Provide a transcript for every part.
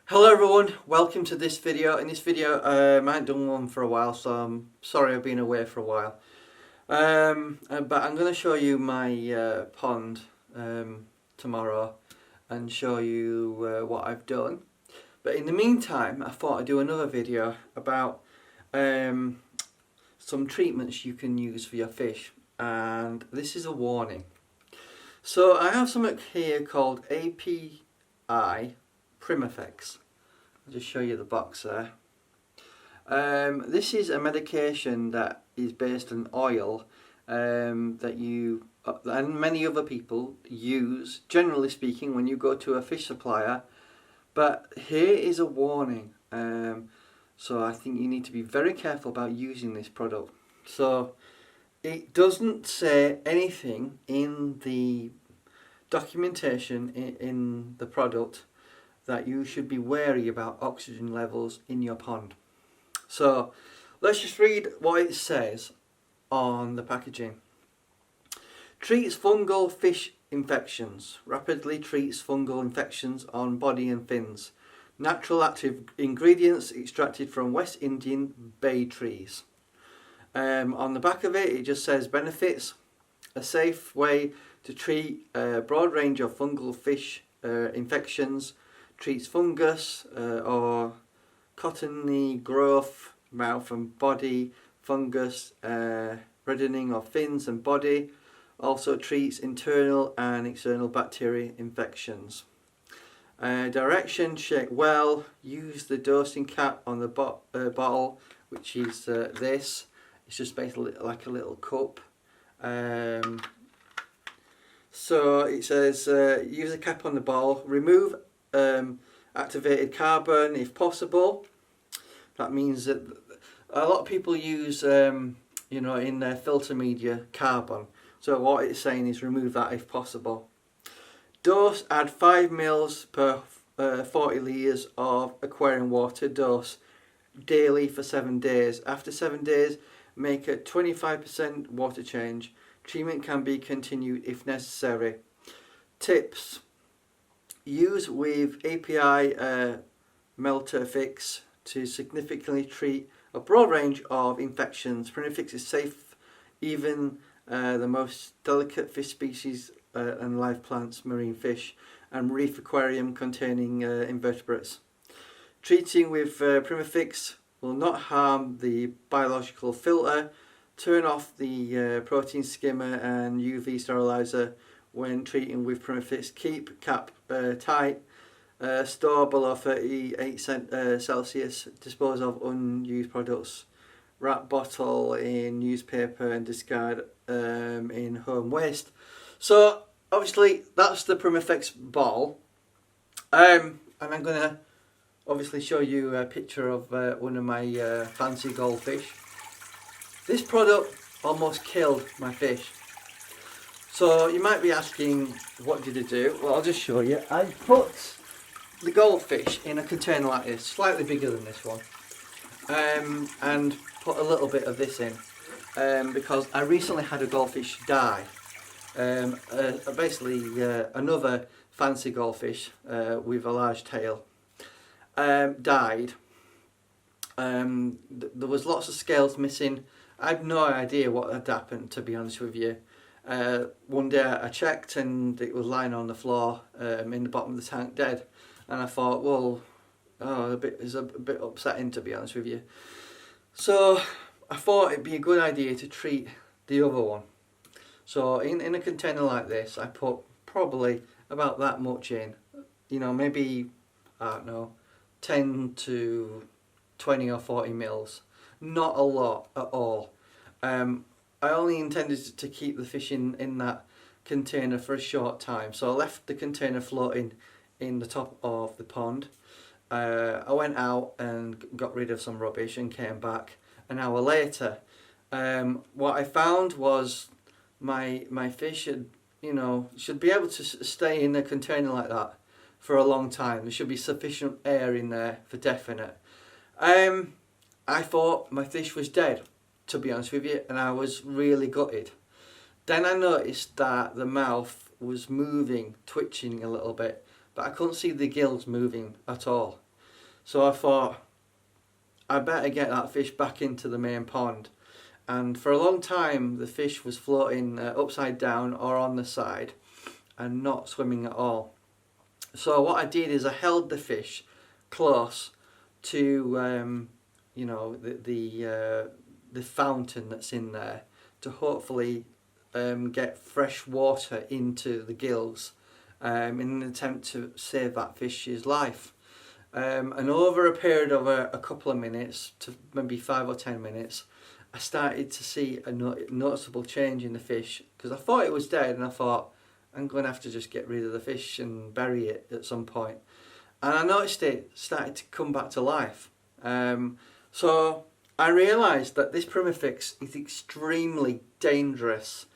Hello everyone, welcome to this video. In this video, I haven't done one for a while, so I'm sorry I've been away for a while. But I'm going to show you my pond tomorrow and show you what I've done. But in the meantime, I thought I'd do another video about some treatments you can use for your fish. And this is a warning. So I have something here called API Pimafix. I'll just show you the box there. This is a medication that is based on oil that you and many other people use, generally speaking, when you go to a fish supplier. But here is a warning. So I think you need to be very careful about using this product. So it doesn't say anything in the documentation in the product that you should be wary about oxygen levels in your pond. So let's just read what it says on the packaging. Treats fungal fish infections. Rapidly treats fungal infections on body and fins. Natural active ingredients extracted from West Indian bay trees. On the back of it, it just says benefits. A safe way to treat a broad range of fungal fish infections. Treats fungus or cottony growth, mouth and body, fungus, reddening of fins and body. Also treats internal and external bacteria infections. Direction: shake well. Use the dosing cap on the bottle, which is this. It's just basically like a little cup. So it says use a cap on the bottle. Remove activated carbon if possible. That means that a lot of people use, in their filter media, carbon. So what it's saying is remove that if possible. Dose: add 5 ml per 40 litres of aquarium water. Dose daily for 7 days. After 7 days, make a 25% water change. Treatment can be continued if necessary. Tips: use with API Melter Fix to significantly treat a broad range of infections. Pimafix is safe even the most delicate fish species and live plants, marine fish, and reef aquarium containing invertebrates. Treating with Pimafix will not harm the biological filter. Turn off the protein skimmer and UV sterilizer when treating with Pimafix. Keep cap tight. Store below 38 Celsius. Dispose of unused products. Wrap bottle in newspaper and discard in home waste. So obviously that's the Pimafix bottle. And I'm going to obviously show you a picture of one of my fancy goldfish. This product almost killed my fish. So you might be asking, what did I do? Well, I'll just show you. I put the goldfish in a container like this, slightly bigger than this one, and put a little bit of this in because I recently had a goldfish die. Basically another fancy goldfish with a large tail died. There was lots of scales missing. I had no idea what had happened, to be honest with you. One day I checked and it was lying on the floor in the bottom of the tank dead, and I thought, well, it's a bit upsetting, to be honest with you. So I thought it'd be a good idea to treat the other one. So in a container like this, I put probably about that much in, maybe, I don't know, 10 to 20 or 40 mils. Not a lot at all. I only intended to keep the fish in that container for a short time, so I left the container floating in the top of the pond. I went out and got rid of some rubbish and came back an hour later. What I found was my fish should be able to stay in a container like that for a long time. There should be sufficient air in there for definite. I thought my fish was dead, to be honest with you, and I was really gutted. Then I noticed that the mouth was moving, twitching a little bit, but I couldn't see the gills moving at all. So I thought I better get that fish back into the main pond. And for a long time the fish was floating upside down or on the side and not swimming at all. So what I did is I held the fish close to you know, the fountain that's in there, to hopefully get fresh water into the gills in an attempt to save that fish's life. And over a period of a couple of minutes, to maybe 5 or 10 minutes, I started to see a noticeable change in the fish, because I thought it was dead, and I thought I'm going to have to just get rid of the fish and bury it at some point. And I noticed it started to come back to life. So I realised that this Pimafix is extremely dangerous.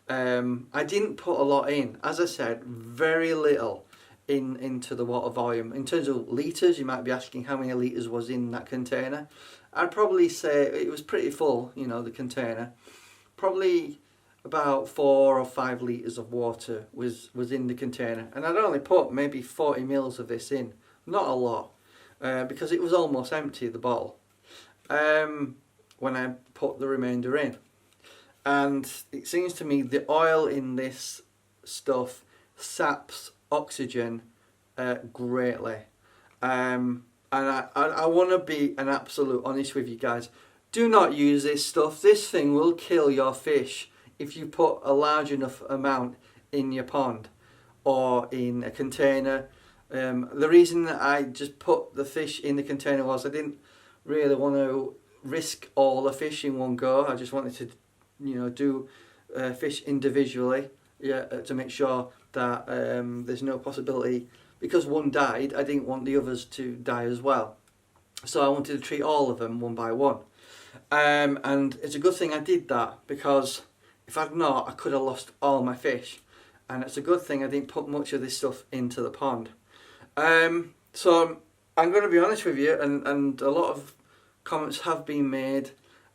I didn't put a lot in. As I said, very little into the water volume. In terms of litres, you might be asking how many litres was in that container. I'd probably say it was pretty full, you know, the container. Probably about 4 or 5 litres of water was in the container. And I'd only put maybe 40 mils of this in. Not a lot, because it was almost empty, the bottle, when I put the remainder in. And it seems to me the oil in this stuff saps oxygen greatly. And I want to be an absolute honest with you guys. Do not use this stuff. This thing will kill your fish if you put a large enough amount in your pond or in a container. The reason that I just put the fish in the container was I didn't really want to risk all the fish in one go. I just wanted to, you know, do fish individually, yeah, to make sure that there's no possibility, because one died, I didn't want the others to die as well. So I wanted to treat all of them one by one. And it's a good thing I did that, because if I'd not, I could have lost all my fish. And it's a good thing I didn't put much of this stuff into the pond. So I'm going to be honest with you, and a lot of comments have been made,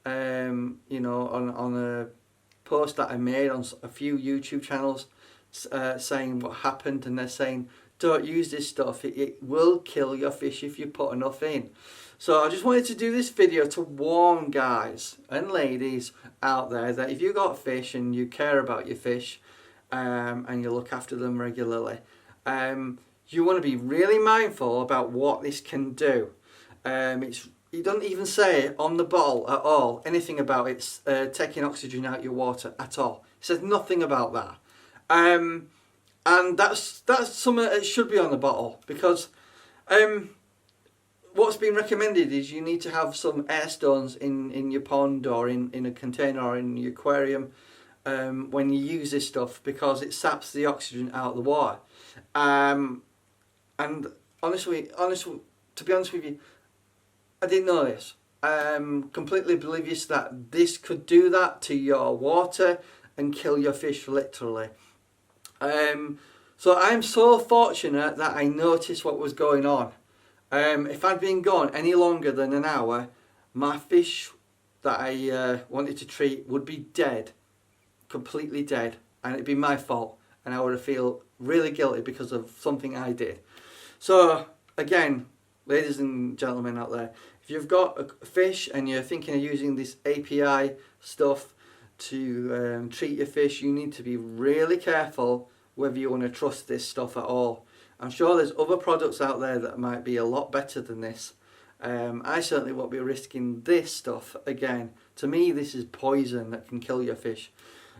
you know, on a post that I made on a few YouTube channels, saying what happened, and they're saying don't use this stuff, it will kill your fish if you put enough in. So I just wanted to do this video to warn guys and ladies out there that if you got fish and you care about your fish, and you look after them regularly, you want to be really mindful about what this can do. It doesn't even say on the bottle at all anything about it's taking oxygen out your water at all. It says nothing about that. And that's something that should be on the bottle, because what's been recommended is you need to have some air stones in your pond or in a container or in your aquarium when you use this stuff, because it saps the oxygen out of the water. And honestly, to be honest with you, I didn't know this. Completely oblivious that this could do that to your water and kill your fish, literally. So I'm so fortunate that I noticed what was going on. If I'd been gone any longer than an hour, my fish that I wanted to treat would be dead, completely dead, and it'd be my fault, and I would have feel really guilty because of something I did. So again, ladies and gentlemen out there, if you've got a fish and you're thinking of using this API stuff to treat your fish, you need to be really careful whether you want to trust this stuff at all. I'm sure there's other products out there that might be a lot better than this. I certainly won't be risking this stuff again. To me, this is poison that can kill your fish.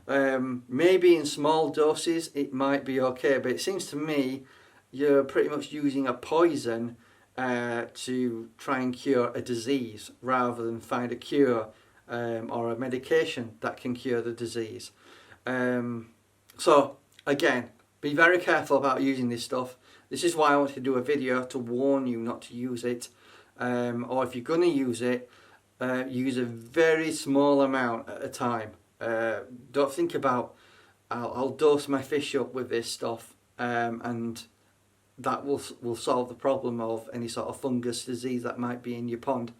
Maybe in small doses it might be okay, but it seems to me you're pretty much using a poison to try and cure a disease rather than find a cure or a medication that can cure the disease. So again, be very careful about using this stuff. This is why I wanted to do a video to warn you not to use it, or if you're going to use it, use a very small amount at a time. Don't think about I'll dose my fish up with this stuff and that will solve the problem of any sort of fungus disease that might be in your pond,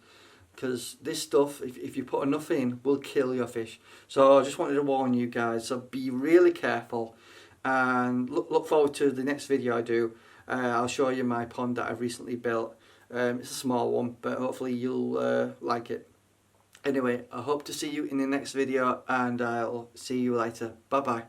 because this stuff, if you put enough in, will kill your fish. So I just wanted to warn you guys, so be really careful, and look forward to the next video I do. I'll show you my pond that I've recently built, It's a small one, but hopefully you'll like it. Anyway, I hope to see you in the next video, and I'll see you later. Bye bye.